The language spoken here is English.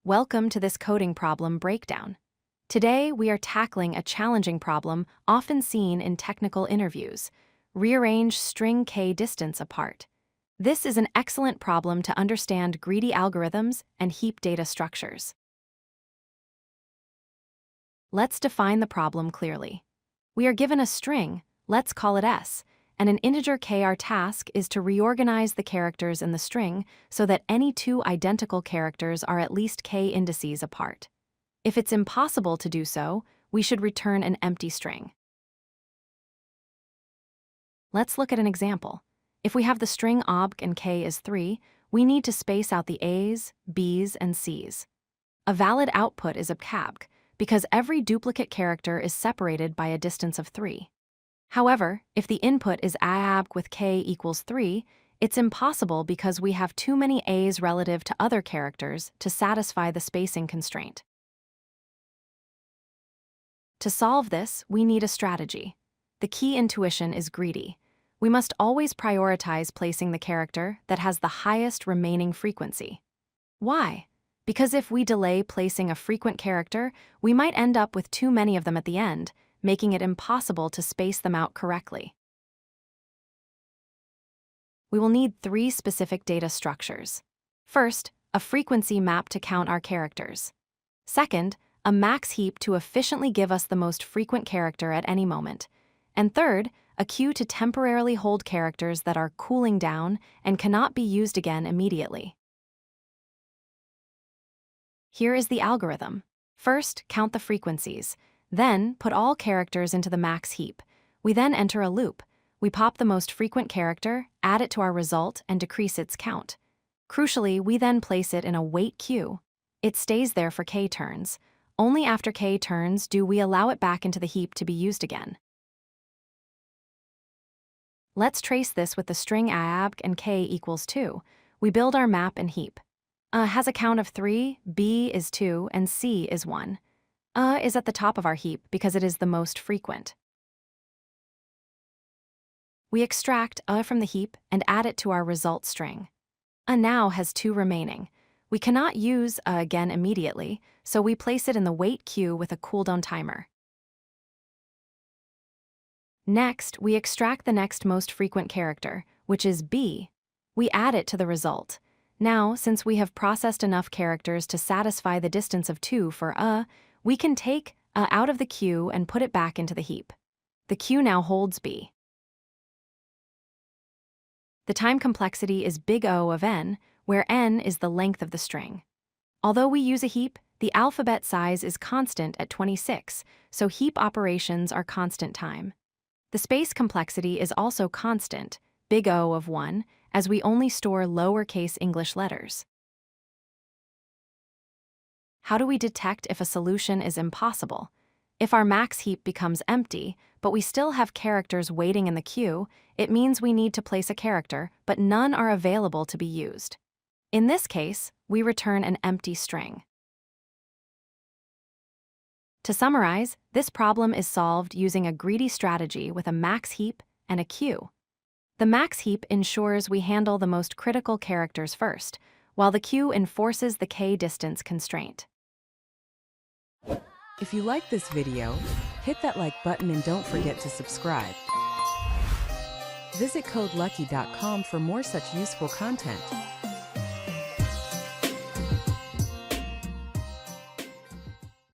Welcome to this coding problem breakdown. Today, we are tackling a challenging problem often seen in technical interviews: rearrange string k distance apart. This is an excellent problem to understand greedy algorithms and heap data structures. Let's define the problem clearly. We are given a string, let's call it s, and an integer k. Our task is to reorganize the characters in the string so that any two identical characters are at least k indices apart. If it's impossible to do so, we should return an empty string. Let's look at an example. If we have the string obj and k is 3, we need to space out the a's, b's, and c's. A valid output is abcabc, because every duplicate character is separated by a distance of 3. However, if the input is aabc with k equals 3, it's impossible because we have too many a's relative to other characters to satisfy the spacing constraint. To solve this, we need a strategy. The key intuition is greedy. We must always prioritize placing the character that has the highest remaining frequency. Why? Because if we delay placing a frequent character, we might end up with too many of them at the end, making it impossible to space them out correctly. We will need 3 specific data structures. First, a frequency map to count our characters. Second, a max heap to efficiently give us the most frequent character at any moment. And third, a queue to temporarily hold characters that are cooling down and cannot be used again immediately. Here is the algorithm. First, count the frequencies. Then, put all characters into the max heap. We then enter a loop. We pop the most frequent character, add it to our result, and decrease its count. Crucially, we then place it in a wait queue. It stays there for k turns. Only after k turns do we allow it back into the heap to be used again. Let's trace this with the string aabc and k equals 2. We build our map and heap. A has a count of 3, b is 2, and c is 1. A is at the top of our heap because it is the most frequent. We extract A from the heap and add it to our result string. A now has 2 remaining. We cannot use A again immediately, so we place it in the wait queue with a cooldown timer. Next, we extract the next most frequent character, which is B. We add it to the result. Now, since we have processed enough characters to satisfy the distance of 2 for A, we can take A out of the queue and put it back into the heap. The queue now holds B. The time complexity is big O of n, where n is the length of the string. Although we use a heap, the alphabet size is constant at 26, so heap operations are constant time. The space complexity is also constant, big O of 1, as we only store lowercase English letters. How do we detect if a solution is impossible? If our max heap becomes empty, but we still have characters waiting in the queue, it means we need to place a character, but none are available to be used. In this case, we return an empty string. To summarize, this problem is solved using a greedy strategy with a max heap and a queue. The max heap ensures we handle the most critical characters first, while the queue enforces the k distance constraint. If you like this video, hit that like button and don't forget to subscribe. Visit codelucky.com for more such useful content.